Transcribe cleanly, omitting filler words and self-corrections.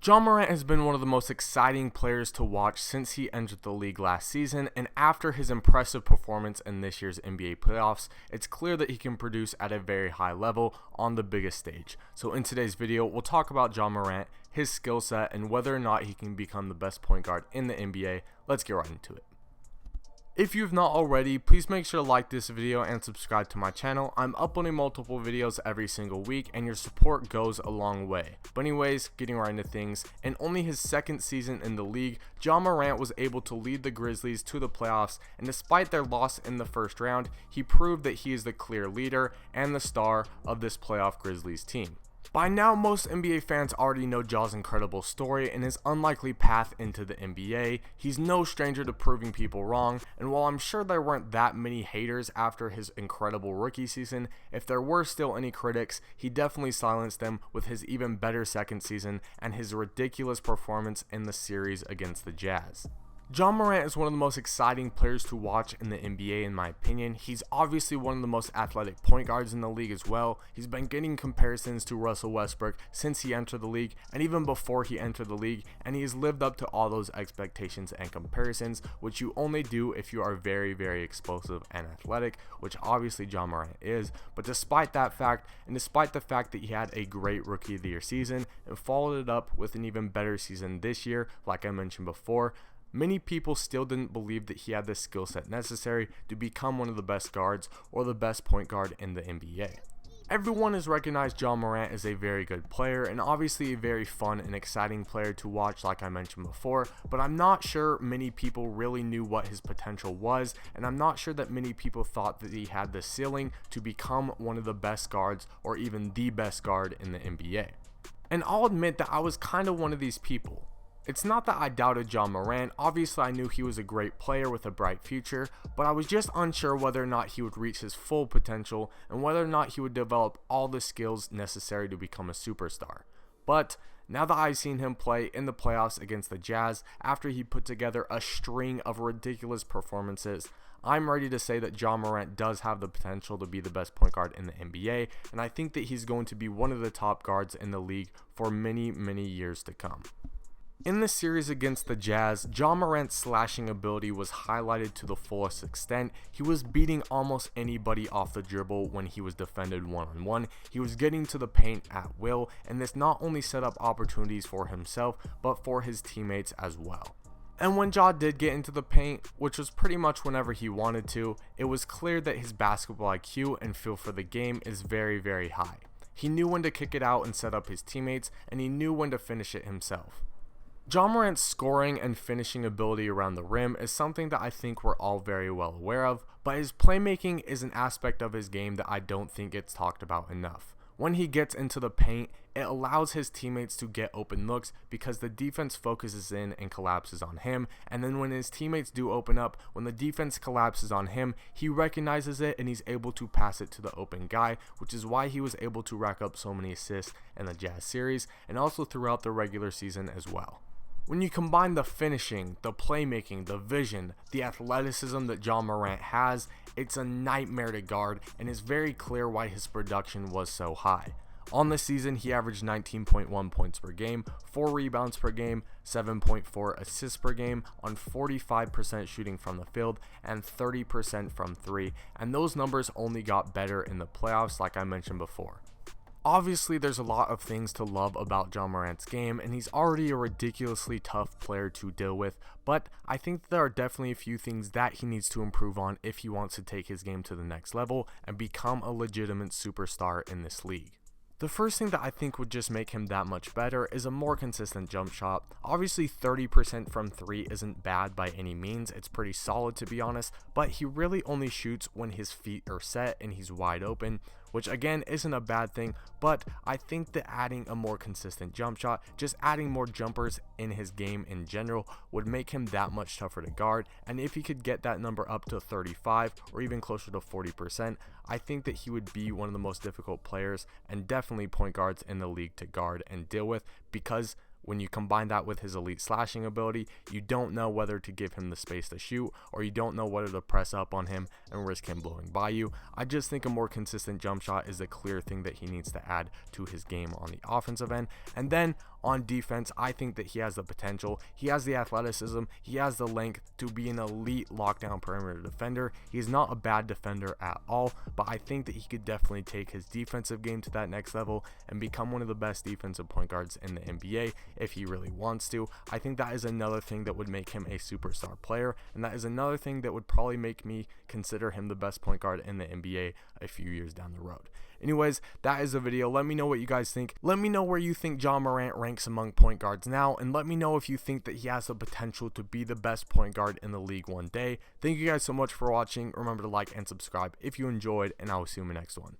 Ja Morant has been one of the most exciting players to watch since he entered the league last season, and after his impressive performance in this year's NBA playoffs, it's clear that he can produce at a very high level on the biggest stage. So in today's video, we'll talk about Ja Morant, his skill set, and whether or not he can become the best point guard in the NBA. Let's get right into it. If you've not already, please make sure to like this video and subscribe to my channel. I'm uploading multiple videos every single week and your support goes a long way. But anyways, getting right into things, in only his second season in the league, Ja Morant was able to lead the Grizzlies to the playoffs, and despite their loss in the first round, he proved that he is the clear leader and the star of this playoff Grizzlies team. By now, most NBA fans already know Ja's incredible story and his unlikely path into the NBA. He's no stranger to proving people wrong, and while I'm sure there weren't that many haters after his incredible rookie season, if there were still any critics, he definitely silenced them with his even better second season and his ridiculous performance in the series against the Jazz. Ja Morant is one of the most exciting players to watch in the NBA in my opinion. He's obviously one of the most athletic point guards in the league as well. He's been getting comparisons to Russell Westbrook since he entered the league and even before he entered the league, and he has lived up to all those expectations and comparisons, which you only do if you are very, very explosive and athletic, which obviously Ja Morant is. But despite that fact, and despite the fact that he had a great rookie of the year season and followed it up with an even better season this year, like I mentioned before, many people still didn't believe that he had the skill set necessary to become one of the best guards or the best point guard in the NBA. Everyone has recognized Ja Morant as a very good player and obviously a very fun and exciting player to watch like I mentioned before, but I'm not sure many people really knew what his potential was, and I'm not sure that many people thought that he had the ceiling to become one of the best guards or even the best guard in the NBA. And I'll admit that I was kind of one of these people. It's not that I doubted Ja Morant. Obviously I knew he was a great player with a bright future, but I was just unsure whether or not he would reach his full potential and whether or not he would develop all the skills necessary to become a superstar. But now that I've seen him play in the playoffs against the Jazz after he put together a string of ridiculous performances, I'm ready to say that Ja Morant does have the potential to be the best point guard in the NBA, and I think that he's going to be one of the top guards in the league for many, many years to come. In the series against the Jazz, Ja Morant's slashing ability was highlighted to the fullest extent. He was beating almost anybody off the dribble when he was defended one-on-one. He was getting to the paint at will, and this not only set up opportunities for himself, but for his teammates as well. And when Ja did get into the paint, which was pretty much whenever he wanted to, it was clear that his basketball IQ and feel for the game is very, very high. He knew when to kick it out and set up his teammates, and he knew when to finish it himself. Ja Morant's scoring and finishing ability around the rim is something that I think we're all very well aware of, but his playmaking is an aspect of his game that I don't think gets talked about enough. When he gets into the paint, it allows his teammates to get open looks because the defense focuses in and collapses on him, and then when his teammates do open up, when the defense collapses on him, he recognizes it and he's able to pass it to the open guy, which is why he was able to rack up so many assists in the Jazz series and also throughout the regular season as well. When you combine the finishing, the playmaking, the vision, the athleticism that Ja Morant has, it's a nightmare to guard, and it's very clear why his production was so high. On the season, he averaged 19.1 points per game, 4 rebounds per game, 7.4 assists per game on 45% shooting from the field and 30% from 3, and those numbers only got better in the playoffs like I mentioned before. Obviously, there's a lot of things to love about Ja Morant's game, and he's already a ridiculously tough player to deal with, but I think there are definitely a few things that he needs to improve on if he wants to take his game to the next level and become a legitimate superstar in this league. The first thing that I think would just make him that much better is a more consistent jump shot. Obviously 30% from 3 isn't bad by any means, it's pretty solid to be honest, but he really only shoots when his feet are set and he's wide open, which again isn't a bad thing, but I think that adding a more consistent jump shot, just adding more jumpers in his game in general would make him that much tougher to guard, and if he could get that number up to 35 or even closer to 40%, I think that he would be one of the most difficult players and definitely point guards in the league to guard and deal with, because when you combine that with his elite slashing ability, you don't know whether to give him the space to shoot, or you don't know whether to press up on him and risk him blowing by you. I just think a more consistent jump shot is a clear thing that he needs to add to his game on the offensive end. And then on defense, I think that he has the potential. He has the athleticism. He has the length to be an elite lockdown perimeter defender. He's not a bad defender at all, but I think that he could definitely take his defensive game to that next level and become one of the best defensive point guards in the NBA if he really wants to. I think that is another thing that would make him a superstar player, and that is another thing that would probably make me consider him the best point guard in the NBA a few years down the road. Anyways, that is the video. Let me know what you guys think. Let me know where you think Ja Morant ranks among point guards now, and let me know if you think that he has the potential to be the best point guard in the league one day. Thank you guys so much for watching. Remember to like and subscribe if you enjoyed, and I will see you in the next one.